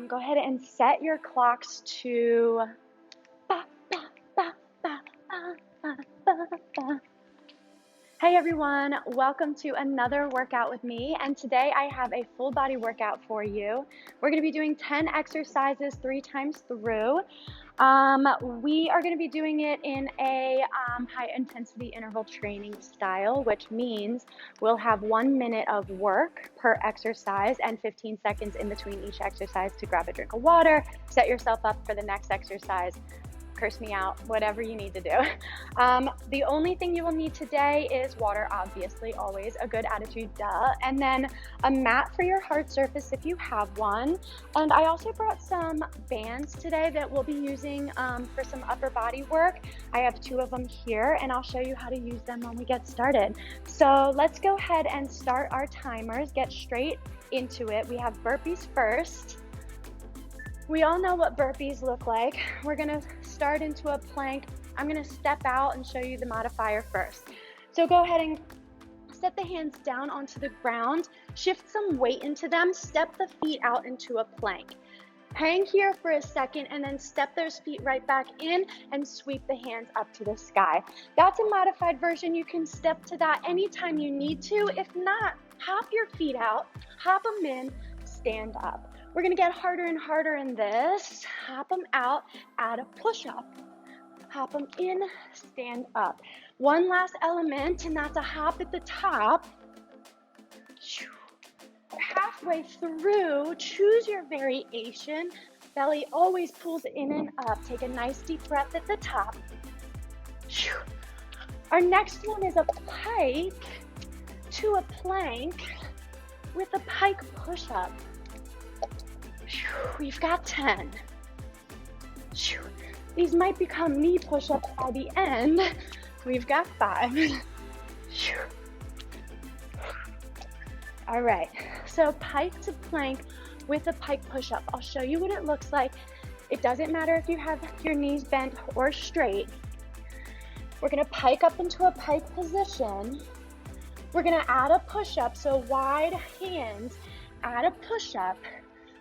Go ahead and set your clocks to ba, ba, ba, ba, ba, ba, ba, ba. Hey everyone, welcome to another workout with me, and today I have a full body workout for you. We're going to be doing 10 exercises 3 times through. We are going to be doing it in a high intensity interval training style, which means we'll have 1 minute of work per exercise and 15 seconds in between each exercise to grab a drink of water, set yourself up for the next exercise, curse me out, whatever you need to do. The only thing you will need today is water, obviously, always a good attitude, duh. And then a mat for your hard surface if you have one. And I also brought some bands today that we'll be using for some upper body work. I have 2 of them here, and I'll show you how to use them when we get started. So let's go ahead and start our timers, get straight into it. We have burpees first. We all know what burpees look like. We're gonna start into a plank. I'm gonna step out and show you the modifier first. So go ahead and set the hands down onto the ground, shift some weight into them, step the feet out into a plank. Hang here for a second and then step those feet right back in and sweep the hands up to the sky. That's a modified version. You can step to that anytime you need to. If not, hop your feet out, hop them in, stand up. We're gonna get harder and harder in this. Hop them out, add a push-up. Hop them in, stand up. One last element, and that's a hop at the top. Halfway through, choose your variation. Belly always pulls in and up. Take a nice deep breath at the top. Our next one is a pike to a plank with a pike push-up. We've got 10. These might become knee push-ups by the end. We've got 5. All right, so pike to plank with a pike push-up. I'll show you what it looks like. It doesn't matter if you have your knees bent or straight. We're gonna pike up into a pike position. We're gonna add a push-up, so wide hands, add a push-up.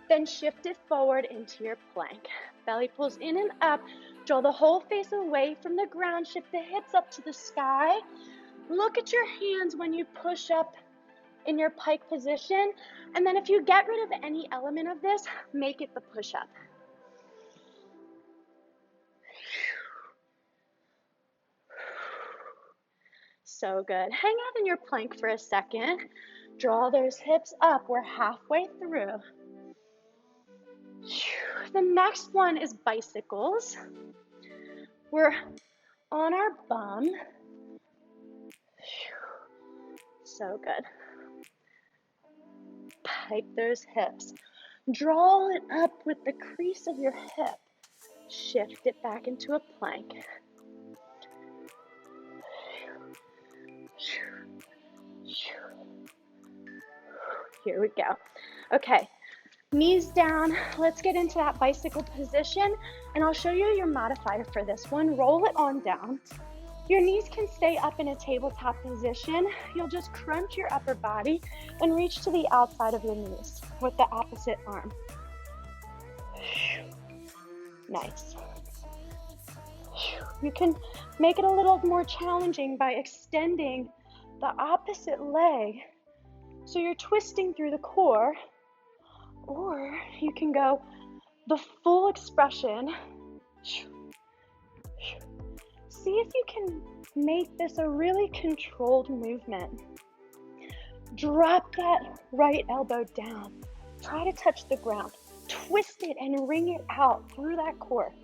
Then shift it forward into your plank. Belly pulls in and up. Draw the whole face away from the ground. Shift the hips up to the sky. Look at your hands when you push up in your pike position. And then if you get rid of any element of this, make it the push-up. So good. Hang out in your plank for a second. Draw those hips up. We're halfway through. The next one is bicycles. We're on our bum. So good. Pike those hips. Draw it up with the crease of your hip. Shift it back into a plank. Here we go. Okay. Knees down, let's get into that bicycle position, and I'll show you your modifier for this one. Roll it on down. Your knees can stay up in a tabletop position. You'll just crunch your upper body and reach to the outside of your knees with the opposite arm. Nice. You can make it a little more challenging by extending the opposite leg. So you're twisting through the core. Or you can go the full expression. See if you can make this a really controlled movement. Drop that right elbow down. Try to touch the ground. Twist it and wring it out through that core.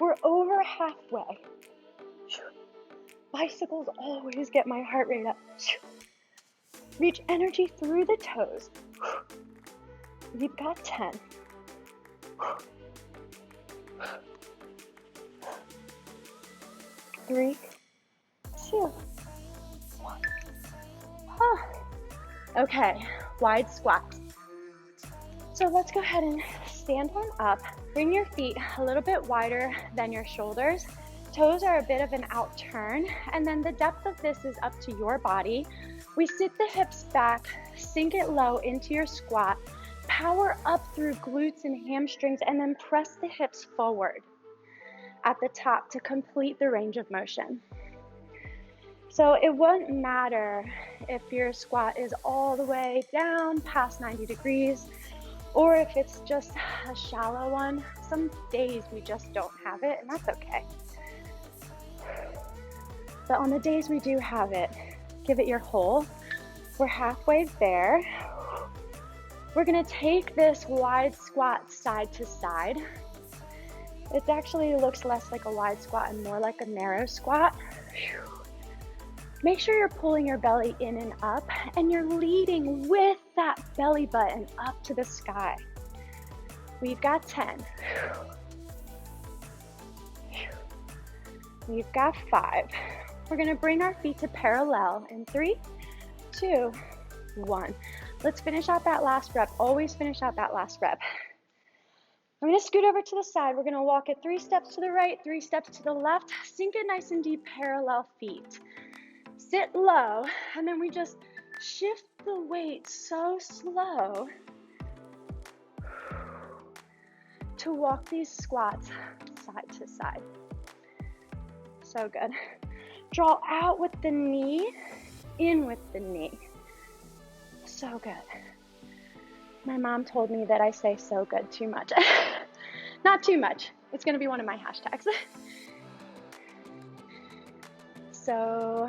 We're over halfway. Bicycles always get my heart rate up. Reach energy through the toes. We've got 10. 3, 2, 1. Okay, wide squats. So let's go ahead and stand on up. Bring your feet a little bit wider than your shoulders. Toes are a bit of an out turn, and then the depth of this is up to your body. We sit the hips back, sink it low into your squat, power up through glutes and hamstrings, and then press the hips forward at the top to complete the range of motion. So it won't matter if your squat is all the way down past 90 degrees, or if it's just a shallow one. Some days we just don't have it, and that's okay. But on the days we do have it, give it your whole. We're halfway there. We're gonna take this wide squat side to side. It actually looks less like a wide squat and more like a narrow squat. Make sure you're pulling your belly in and up, and you're leading with that belly button up to the sky. We've got 10. We've got 5. We're gonna bring our feet to parallel in 3, 2, 1. Let's finish out that last rep. Always finish out that last rep. I'm gonna scoot over to the side. We're gonna walk it 3 steps to the right, 3 steps to the left. Sink it nice and deep, parallel feet. Sit low, and then we just shift the weight so slow to walk these squats side to side. So good. Draw out with the knee, in with the knee. So good. My mom told me that I say so good too much. Not too much. It's gonna be one of my hashtags. So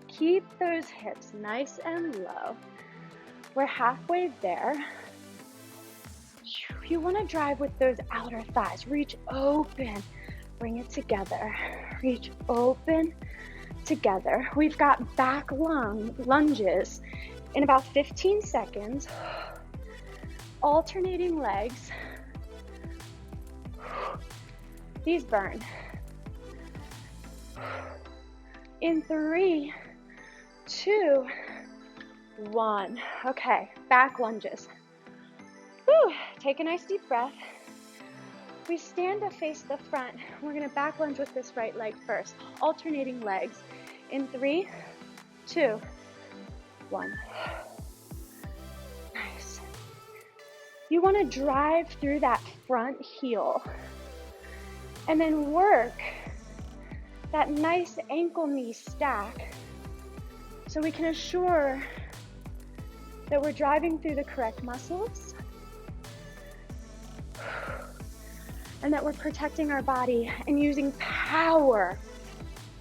keep those hips nice and low. We're halfway there. You wanna drive with those outer thighs. Reach open, bring it together. Reach open, together. We've got back lunges in about 15 seconds. Alternating legs. These burn. In 3, 2, 1. Okay, back lunges. Whew. Take a nice deep breath. We stand to face the front. We're gonna back lunge with this right leg first. Alternating legs. In 3, 2, 1. Nice. You wanna drive through that front heel and then work that nice ankle knee stack so we can assure that we're driving through the correct muscles and that we're protecting our body and using power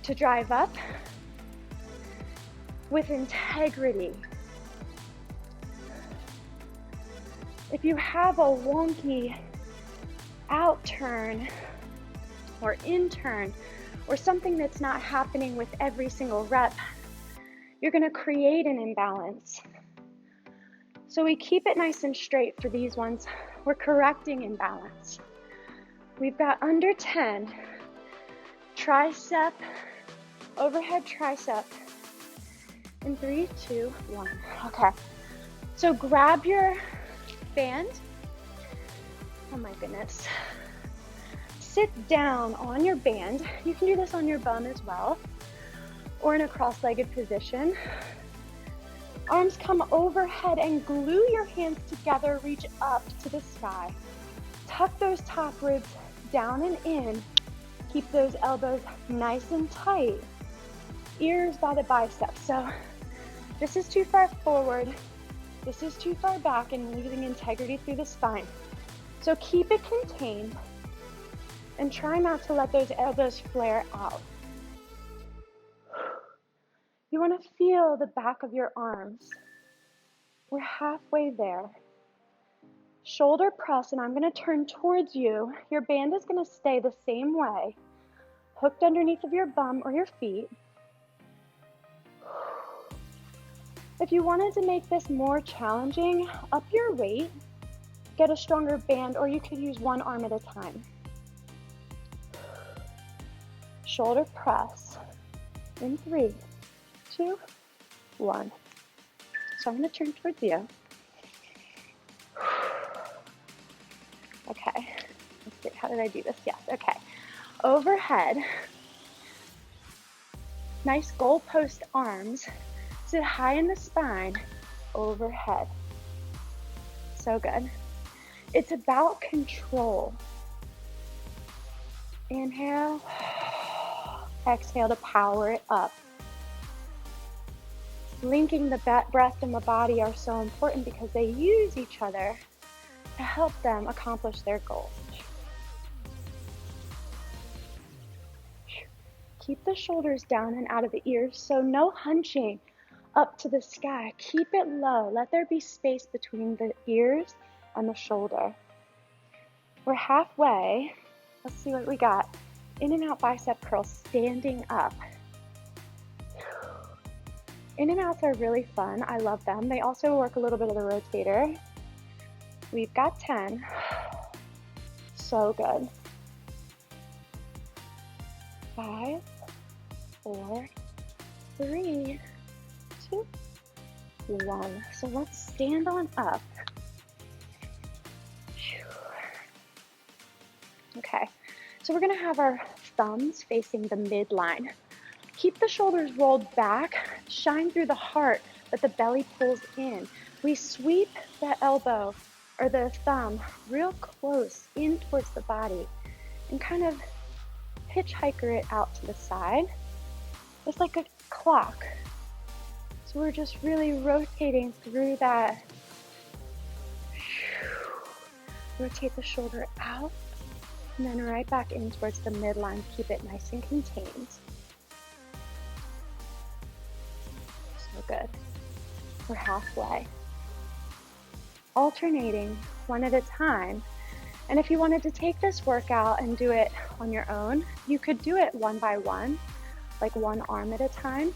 to drive up with integrity. If you have a wonky out turn or in turn or something that's not happening with every single rep, you're gonna create an imbalance. So we keep it nice and straight for these ones. We're correcting imbalance. We've got under 10, tricep, overhead tricep, in 3, 2, 1. Okay, so grab your band. Oh my goodness. Sit down on your band. You can do this on your bum as well, or in a cross-legged position. Arms come overhead and glue your hands together, reach up to the sky. Tuck those top ribs down and in. Keep those elbows nice and tight. Ears by the biceps. So this is too far forward. This is too far back and losing integrity through the spine. So keep it contained and try not to let those elbows flare out. You want to feel the back of your arms. We're halfway there. Shoulder press, and I'm going to turn towards you. Your band is going to stay the same way, hooked underneath of your bum or your feet. If you wanted to make this more challenging, up your weight, get a stronger band, or you could use one arm at a time. Shoulder press in 3, 2, 1. So I'm going to turn towards you. Okay, let's see, how did I do this? Yes, okay. Overhead, nice goalpost arms, sit high in the spine, overhead. So good. It's about control. Inhale, exhale to power it up. Linking the breath and the body are so important because they use each other to help them accomplish their goals. Keep the shoulders down and out of the ears, so no hunching up to the sky. Keep it low. Let there be space between the ears and the shoulder. We're halfway. Let's see what we got. In and out bicep curl, standing up. In and outs are really fun. I love them. They also work a little bit of the rotator. We've got 10. So good. 5, 4, 3, 2, 1. So let's stand on up. Okay, so we're gonna have our thumbs facing the midline. Keep the shoulders rolled back, shine through the heart, but the belly pulls in. We sweep the elbow or the thumb real close in towards the body and kind of hitchhiker it out to the side. It's like a clock. So we're just really rotating through that. Rotate the shoulder out and then right back in towards the midline. Keep it nice and contained. So good. We're halfway. Alternating one at a time. And if you wanted to take this workout and do it on your own, you could do it one by one, like one arm at a time.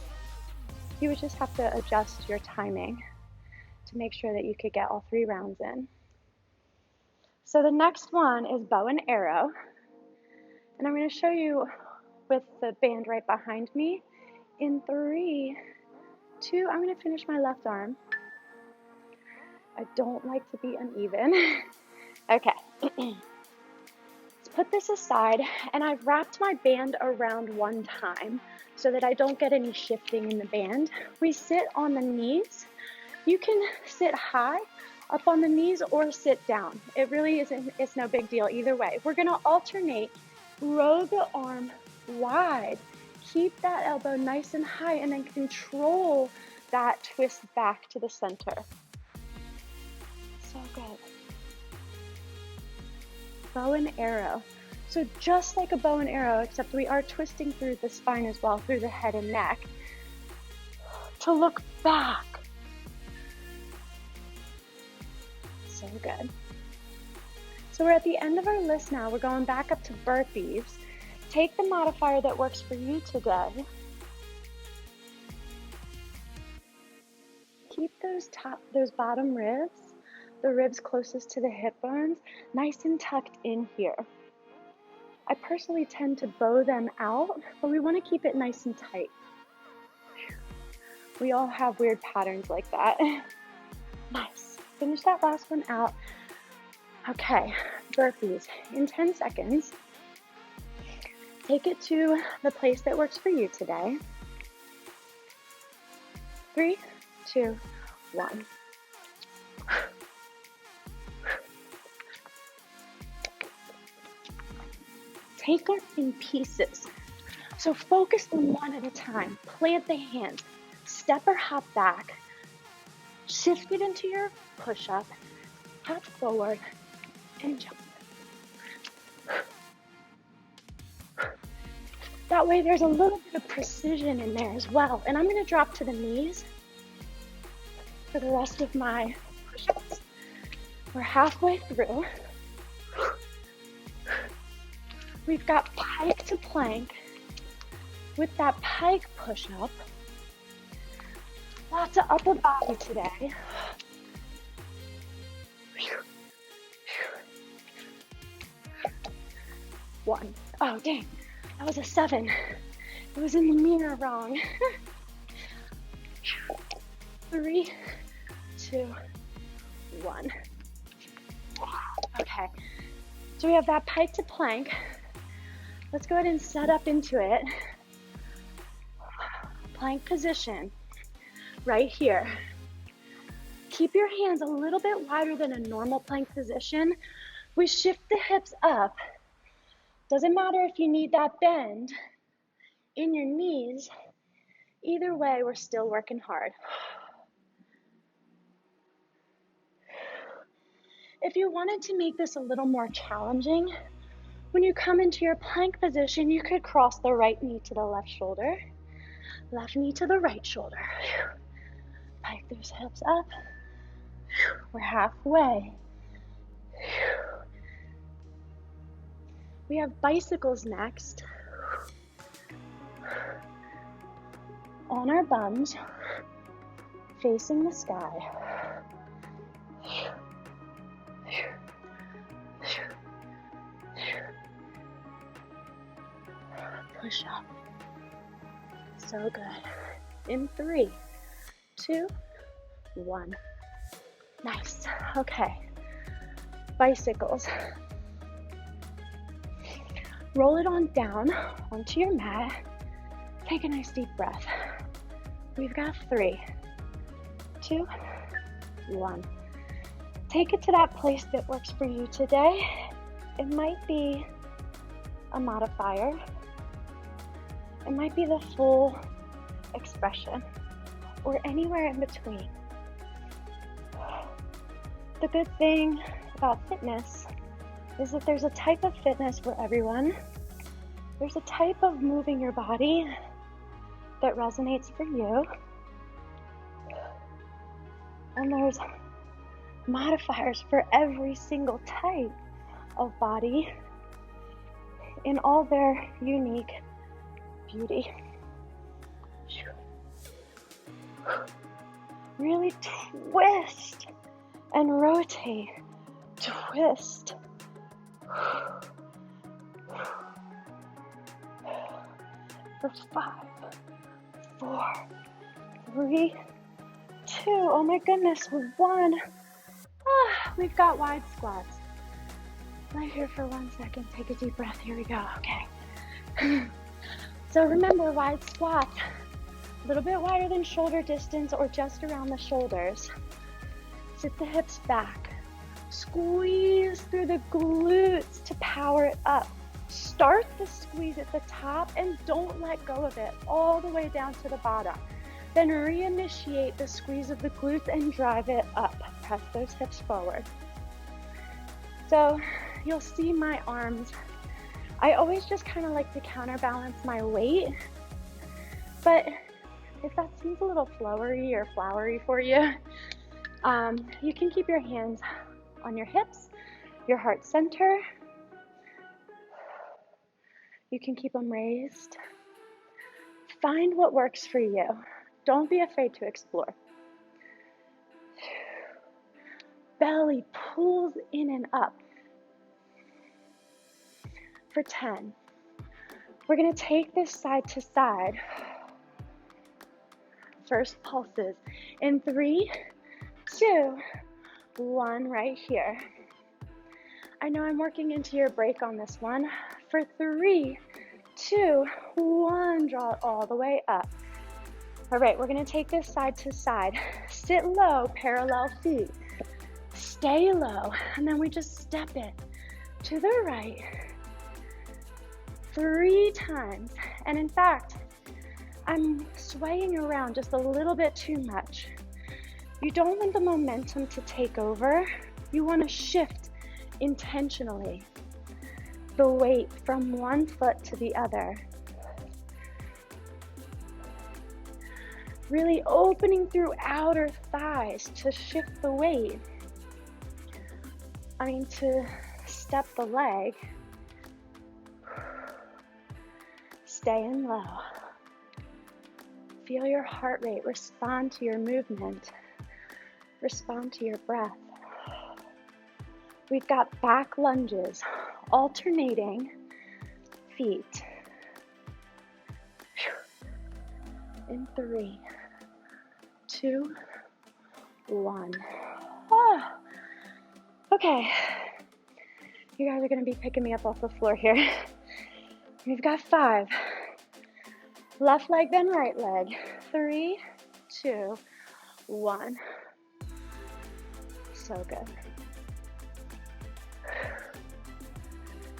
You would just have to adjust your timing to make sure that you could get all 3 rounds in. So the next one is bow and arrow. And I'm going to show you with the band right behind me. In 3, 2, I'm going to finish my left arm. I don't like to be uneven. Okay. Let's put this aside, and I've wrapped my band around one time so that I don't get any shifting in the band. We sit on the knees. You can sit high up on the knees or sit down. It really isn't, it's no big deal either way. We're gonna alternate, row the arm wide, keep that elbow nice and high, and then control that twist back to the center. So good. Bow and arrow. So just like a bow and arrow, except we are twisting through the spine as well, through the head and neck, to look back. So good. So we're at the end of our list now. We're going back up to burpees. Take the modifier that works for you today. Keep those bottom ribs, the ribs closest to the hip bones, nice and tucked in here. I personally tend to bow them out, but we want to keep it nice and tight. We all have weird patterns like that. Nice. Finish that last one out. Okay, burpees. In 10 seconds, take it to the place that works for you today. 3, 2, 1. Take it in pieces. So focus on one at a time. Plant the hands. Step or hop back. Shift it into your push-up. Hop forward and jump. That way there's a little bit of precision in there as well. And I'm going to drop to the knees for the rest of my push-ups. We're halfway through. We've got pike to plank. With that pike push-up, lots of upper body today. One. Oh, dang. That was a 7. It was in the mirror wrong. 3, 2, 1. Okay. So we have that pike to plank. Let's go ahead and set up into it. Plank position. Right here. keep your hands a little bit wider than a normal plank position. We shift the hips up. Doesn't matter if you need that bend in your knees. Either way, we're still working hard. If you wanted to make this a little more challenging, when you come into your plank position, you could cross the right knee to the left shoulder, left knee to the right shoulder. Pike those hips up. We're halfway. We have bicycles next. On our bums, facing the sky. Push up. So good. In 3, 2, 1. Nice. Okay. Bicycles. Roll it on down onto your mat. Take a nice deep breath. We've got 3, 2, 1. Take it to that place that works for you today. It might be a modifier. It might be the full expression or anywhere in between. The good thing about fitness is that there's a type of fitness for everyone. There's a type of moving your body that resonates for you. And there's modifiers for every single type of body in all their unique beauty. Really twist and rotate. Twist. For 5, 4, 3, 2. Oh my goodness, 1. We've got wide squats. Right here for 1 second. Take a deep breath. Here we go. Okay. So remember, wide squats, a little bit wider than shoulder distance or just around the shoulders. Sit the hips back. Squeeze through the glutes to power it up. Start the squeeze at the top and don't let go of it all the way down to the bottom. Then reinitiate the squeeze of the glutes and drive it up. Press those hips forward. So you'll see my arms. I always just kind of like to counterbalance my weight. But if that seems a little flowery for you, you can keep your hands on your hips, your heart center. You can keep them raised. Find what works for you. Don't be afraid to explore. Belly pulls in and up. For 10. We're going to take this side to side. First pulses in 3, 2, 1 right here. I know I'm working into your break on this one. For 3, 2, 1, draw it all the way up. All right, we're gonna take this side to side. Sit low, parallel feet. Stay low, and then we just step it to the right 3 times. And in fact, I'm swaying around just a little bit too much. You don't want the momentum to take over. You want to shift intentionally the weight from one foot to the other. Really opening through outer thighs to shift the weight. To step the leg. Staying low. Feel your heart rate, respond to your movement, respond to your breath. We've got back lunges, alternating feet. In 3, 2, 1. Okay, you guys are gonna be picking me up off the floor here. We've got 5. Left leg, then right leg. 3, 2, 1. So good.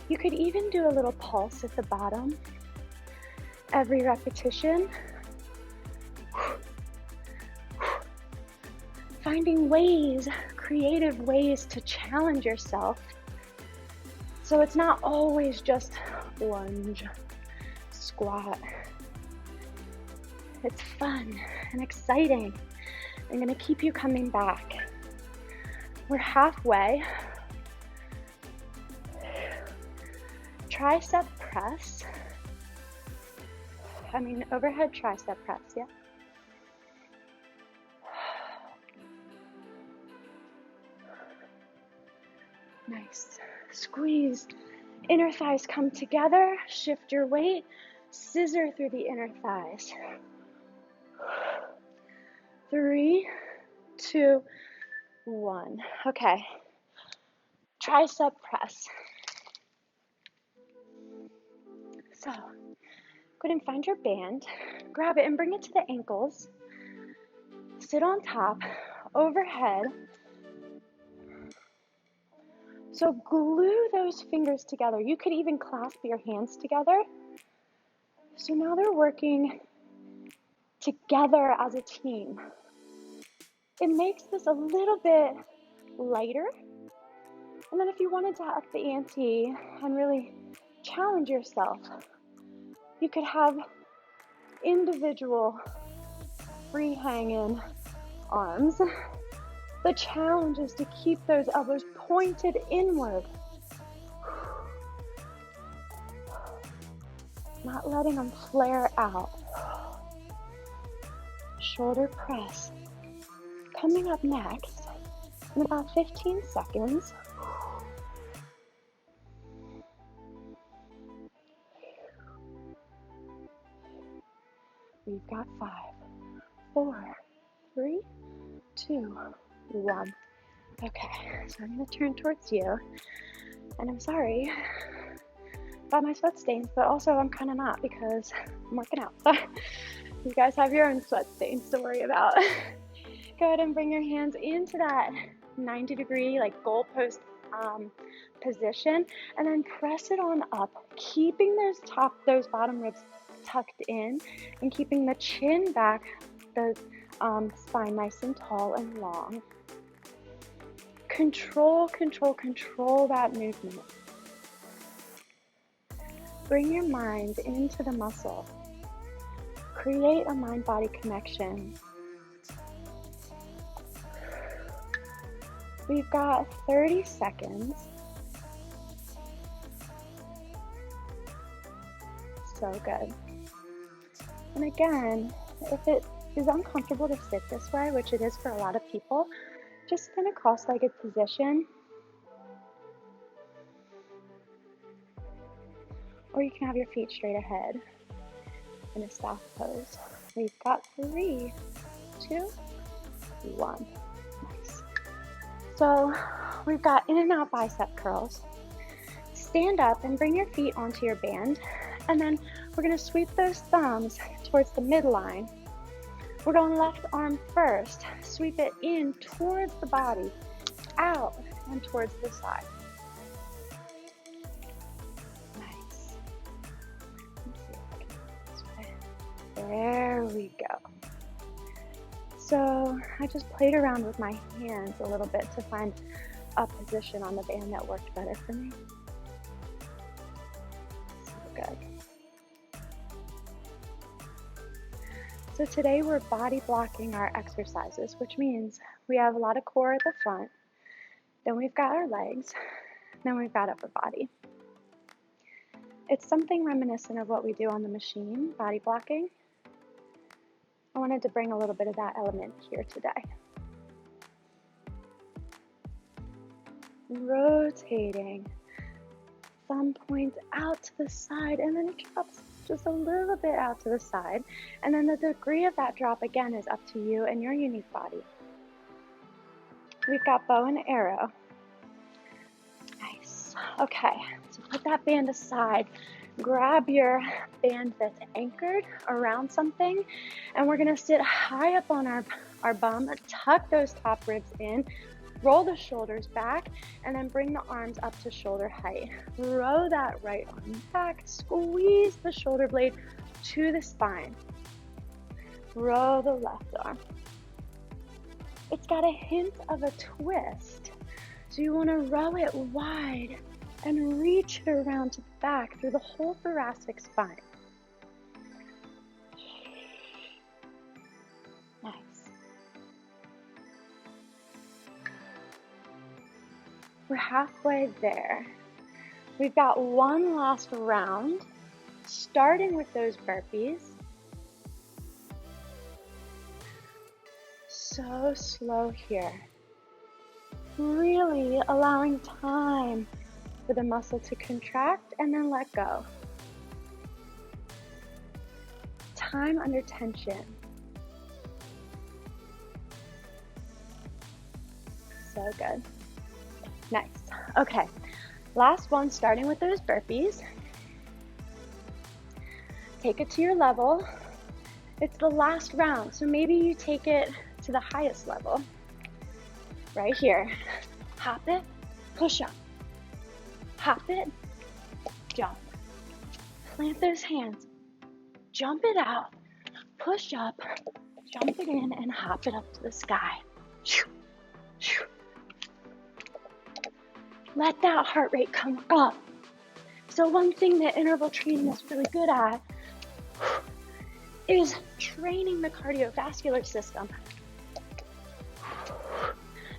You could even do a little pulse at the bottom. Every repetition. Finding ways, creative ways to challenge yourself. So it's not always just lunge, squat. It's fun and exciting. I'm gonna keep you coming back. We're halfway. Tricep press. Overhead tricep press, yeah. Nice. Squeeze. Inner thighs come together. Shift your weight. Scissor through the inner thighs. 3, 2, 1. Okay. Tricep press. So, go ahead and find your band. Grab it and bring it to the ankles. Sit on top, overhead. So glue those fingers together. You could even clasp your hands together. So now they're working together as a team. It makes this a little bit lighter. And then if you wanted to up the ante and really challenge yourself, you could have individual free hanging arms. The challenge is to keep those elbows pointed inward. Not letting them flare out. Shoulder press. Coming up next, in about 15 seconds, we've got 5, 4, 3, 2, 1. Okay, so I'm going to turn towards you, and I'm sorry about my sweat stains, but also I'm kind of not because I'm working out. You guys have your own sweat stains to worry about. Go ahead and bring your hands into that 90-degree like goalpost position, and then press it on up, keeping those bottom ribs tucked in, and keeping the chin back, the spine nice and tall and long. Control that movement. Bring your mind into the muscle. Create a mind-body connection. We've got 30 seconds. So good. And again, if it is uncomfortable to sit this way, which it is for a lot of people, just in a cross-legged position. Or you can have your feet straight ahead in a staff pose. We've got 3, 2, 1. Nice. So we've got in and out bicep curls. Stand up and bring your feet onto your band. And then we're going to sweep those thumbs towards the midline. We're going left arm first. Sweep it in towards the body, out and towards the side. Nice. Let's see if I can do this way. There we go. So I just played around with my hands a little bit to find a position on the band that worked better for me. So good. So today we're body blocking our exercises, which means we have a lot of core at the front, then we've got our legs, then we've got upper body. It's something reminiscent of what we do on the machine, body blocking. I wanted to bring a little bit of that element here today. Rotating, thumb points out to the side, and then it drops just a little bit out to the side. And then the degree of that drop, again, is up to you and your unique body. We've got bow and arrow. Nice. Okay, so put that band aside. Grab your band that's anchored around something, and we're gonna sit high up on our bum, tuck those top ribs in, Roll the shoulders back and then bring the arms up to shoulder height. Row that right arm back, squeeze the shoulder blade to the spine. Row the left arm. It's got a hint of a twist. So you want to row it wide and reach it around to the back through the whole thoracic spine. Nice. We're halfway there. We've got one last round, starting with those burpees. So slow here. Really allowing time for the muscle to contract and then let go. Time under tension. So good. Nice. Okay, last one, starting with those burpees. Take it to your level. It's the last round, so maybe you take it to the highest level. Right here. Hop it, push up. Hop it, jump. Plant those hands. Jump it out. Push up, jump it in, and hop it up to the sky. Let that heart rate come up. So one thing that interval training is really good at is training the cardiovascular system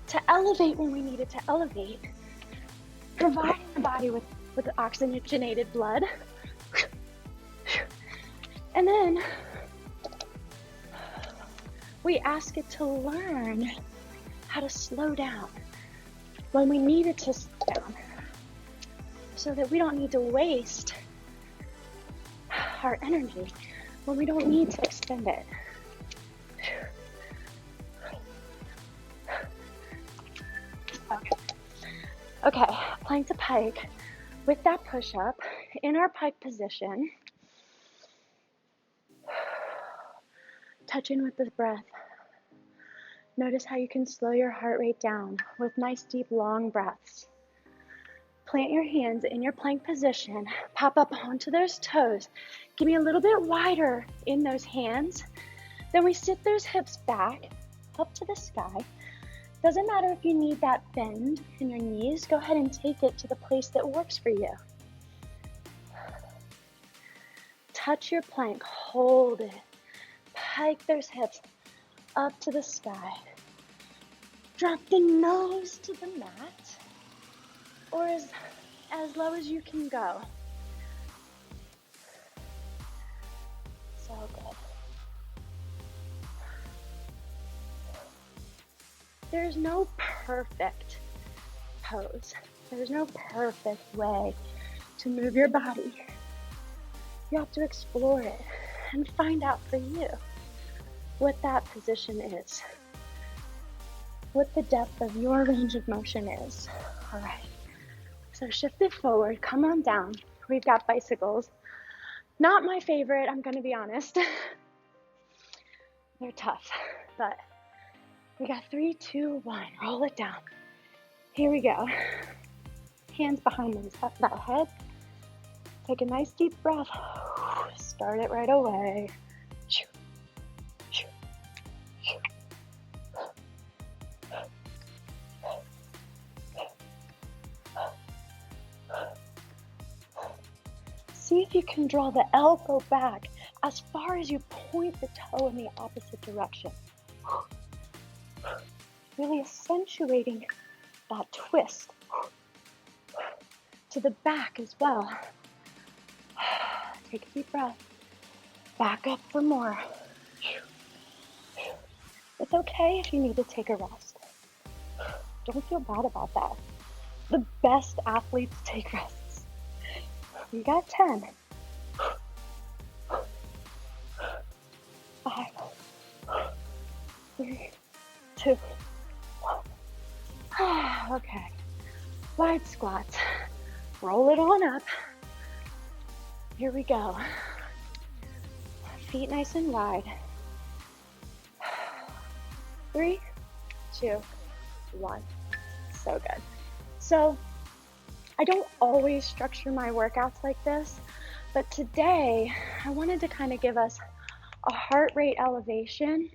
to elevate when we need it to elevate, providing the body with oxygenated blood. And then we ask it to learn how to slow down when we need it to slow down, so that we don't need to waste our energy when we don't need to expend it. Okay, plank to pike with that push-up in our pike position. Touch in with the breath. Notice how you can slow your heart rate down with nice, deep, long breaths. Plant your hands in your plank position. Pop up onto those toes. Give me a little bit wider in those hands. Then we sit those hips back, up to the sky. Doesn't matter if you need that bend in your knees. Go ahead and take it to the place that works for you. Touch your plank. Hold it. Pike those hips up to the sky. Drop the nose to the mat, or as low as you can go. So good. There's no perfect pose. There's no perfect way to move your body. You have to explore it and find out for you what that position is, what the depth of your range of motion is. All right, so shift it forward, come on down. We've got bicycles. Not my favorite, I'm gonna be honest. They're tough, but we got 3, 2, 1, roll it down. Here we go. Hands behind that head. Take a nice deep breath. Start it right away. See if you can draw the elbow back as far as you point the toe in the opposite direction. Really accentuating that twist to the back as well. Take a deep breath. Back up for more. It's okay if you need to take a rest. Don't feel bad about that. The best athletes take rests. You got 10. 5, 3, 2, 1. Okay. Wide squats. Roll it on up. Here we go. Feet nice and wide. 3, 2, 1. So good. So I don't always structure my workouts like this, but today I wanted to kind of give us a heart rate elevation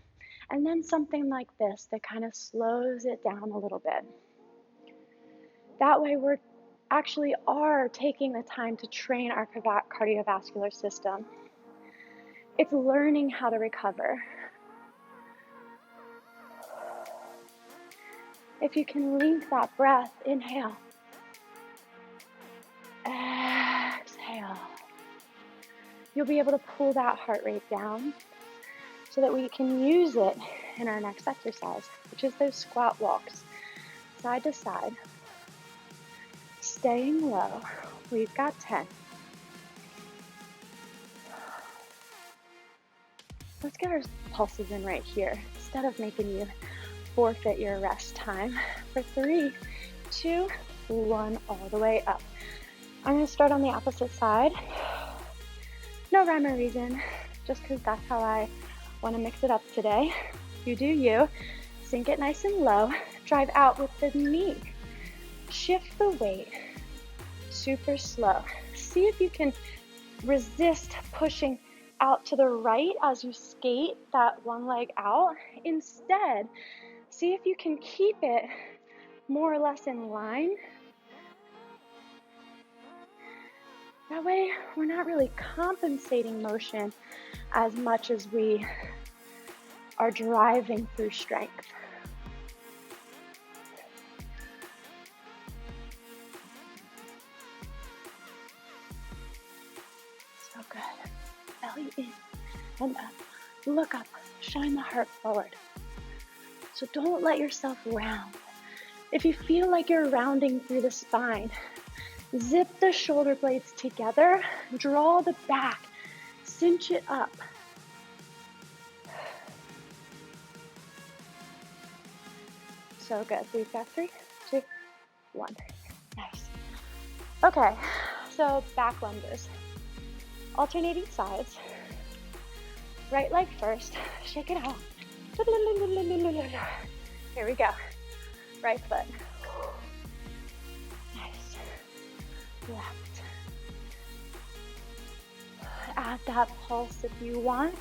and then something like this that kind of slows it down a little bit. That way we're actually are taking the time to train our cardiovascular system. It's learning how to recover. If you can link that breath, inhale, exhale, you'll be able to pull that heart rate down so that we can use it in our next exercise, which is those squat walks, side to side, staying low. We've got 10. Let's get our pulses in right here instead of making you forfeit your rest time. For 3, 2, 1, all the way up. I'm going to start on the opposite side. No rhyme or reason, just because that's how I want to mix it up today. You do you. Sink it nice and low. Drive out with the knee. Shift the weight. Super slow. See if you can resist pushing out to the right as you skate that one leg out. Instead, see if you can keep it more or less in line. That way, we're not really compensating motion as much as we are driving through strength. So good. Belly in and up. Look up. Shine the heart forward. So don't let yourself round. If you feel like you're rounding through the spine, zip the shoulder blades together, draw the back, cinch it up. So good. We've got 3, 2, 1. Nice. Okay, so back lunges. Alternating sides. Right leg first. Shake it out. Here we go. Right foot. Nice. Left. Add that pulse if you want.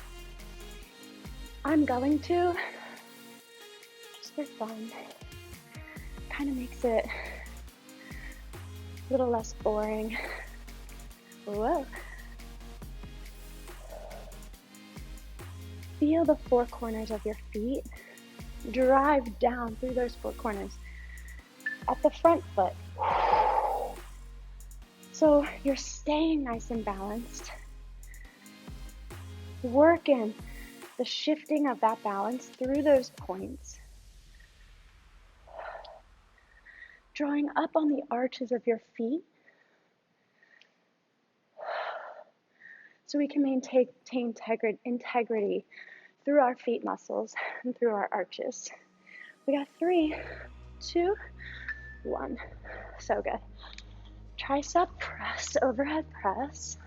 I'm going to, just for fun, kind of makes it a little less boring. Whoa. Feel the 4 corners of your feet. Drive down through those 4 corners. At the front foot. So you're staying nice and balanced. Working the shifting of that balance through those points. Drawing up on the arches of your feet. So we can maintain integrity through our feet muscles and through our arches. We got 3, 2, 1. So good. Tricep press, overhead press.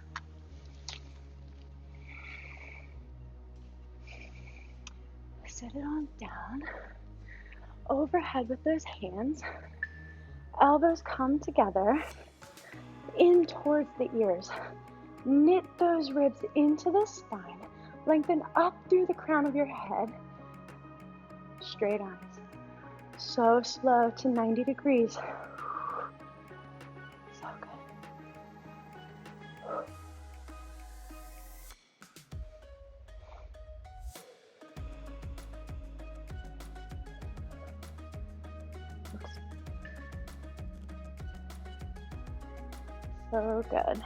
Sit it on down. Overhead with those hands. Elbows come together. In towards the ears. Knit those ribs into the spine. Lengthen up through the crown of your head. Straight arms. So slow to 90 degrees. So good. So good.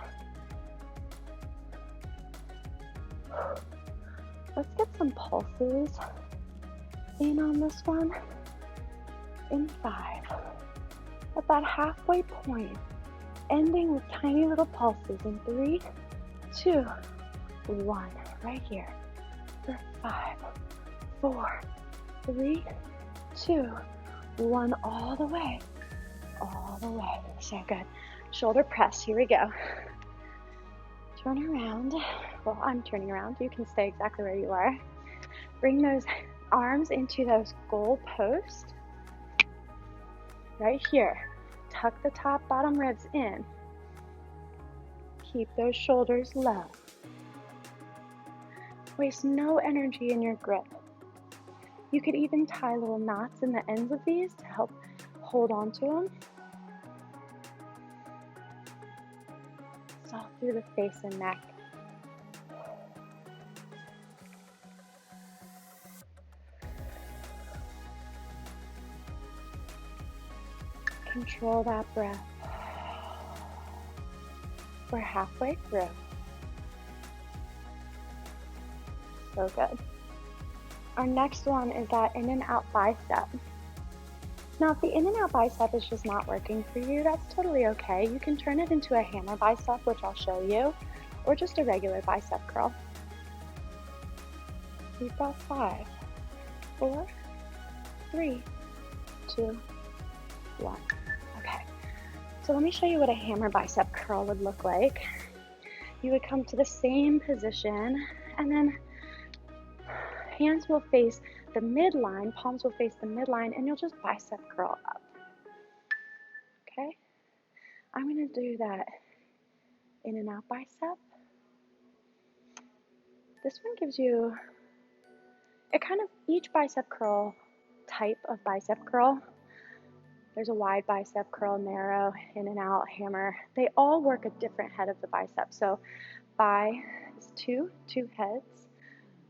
Let's get some pulses in on this one. In 5. At that halfway point, ending with tiny little pulses in 3, 2, 1. Right here. For 5, 4, 3, 2, 1. All the way. All the way. So good. Shoulder press. Here we go. Turn around. Well, I'm turning around. You can stay exactly where you are. Bring those arms into those goal posts. right here. Tuck the top, bottom ribs in. Keep those shoulders low. Waste no energy in your grip. You could even tie little knots in the ends of these to help hold on to them. Soft through the face and neck. Control that breath. We're halfway through. So good. Our next one is that in and out bicep. Now, if the in and out bicep is just not working for you, that's totally okay. You can turn it into a hammer bicep, which I'll show you, or just a regular bicep curl. We've got 5, 4, 3, 2, 1. Okay, so let me show you what a hammer bicep curl would look like. You would come to the same position, and then hands will face the midline, palms will face the midline, and you'll just bicep curl up. Okay? I'm going to do that in and out bicep. This one gives you each bicep curl type of bicep curl. There's a wide bicep curl, narrow, in and out, hammer. They all work a different head of the bicep. So bi is two heads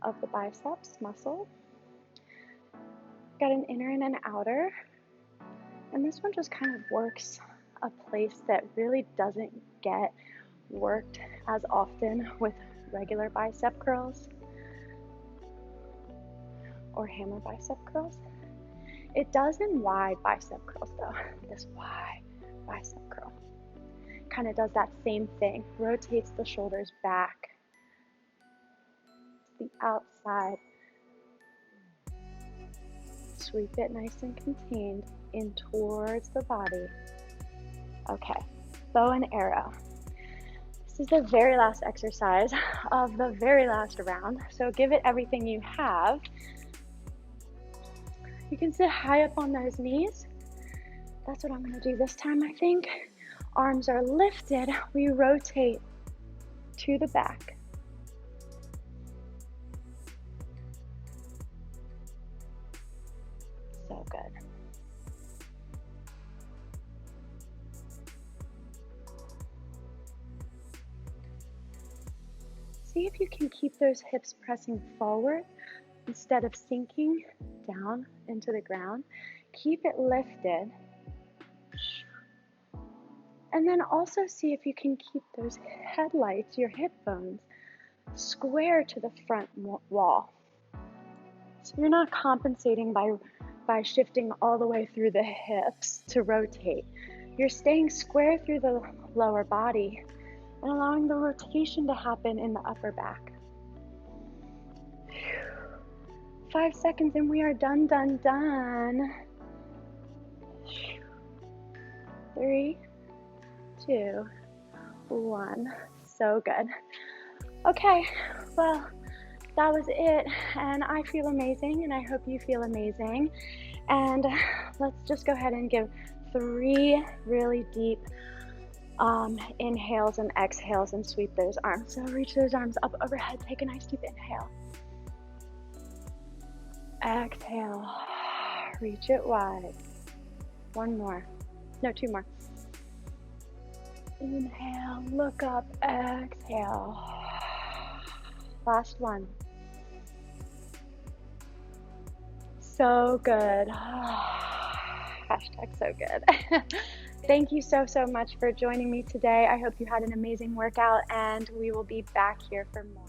of the biceps muscle. Got an inner and an outer. And this one just kind of works a place that really doesn't get worked as often with regular bicep curls or hammer bicep curls. It does in wide bicep curls though. This wide bicep curl kind of does that same thing. Rotates the shoulders back. The outside. Sweep it nice and contained in towards the body. Okay, bow and arrow. This is the very last exercise of the very last round, so give it everything you have. You can sit high up on those knees. That's what I'm going to do this time, I think. Arms are lifted. We rotate to the back. So good. See if you can keep those hips pressing forward instead of sinking down into the ground. Keep it lifted. And then also see if you can keep those headlights, your hip bones, square to the front wall. So you're not compensating by shifting all the way through the hips to rotate. You're staying square through the lower body and allowing the rotation to happen in the upper back. 5 seconds and we are done. 3, 2, 1. So good. Okay, well, that was it, and I feel amazing, and I hope you feel amazing. And let's just go ahead and give 3 really deep inhales and exhales and sweep those arms. So reach those arms up overhead. Take a nice deep inhale. Exhale. Reach it wide. 1 more. No, 2 more. Inhale, look up, exhale. Last one. So good. Hashtag so good. Thank you so much for joining me today. I hope you had an amazing workout, and we will be back here for more.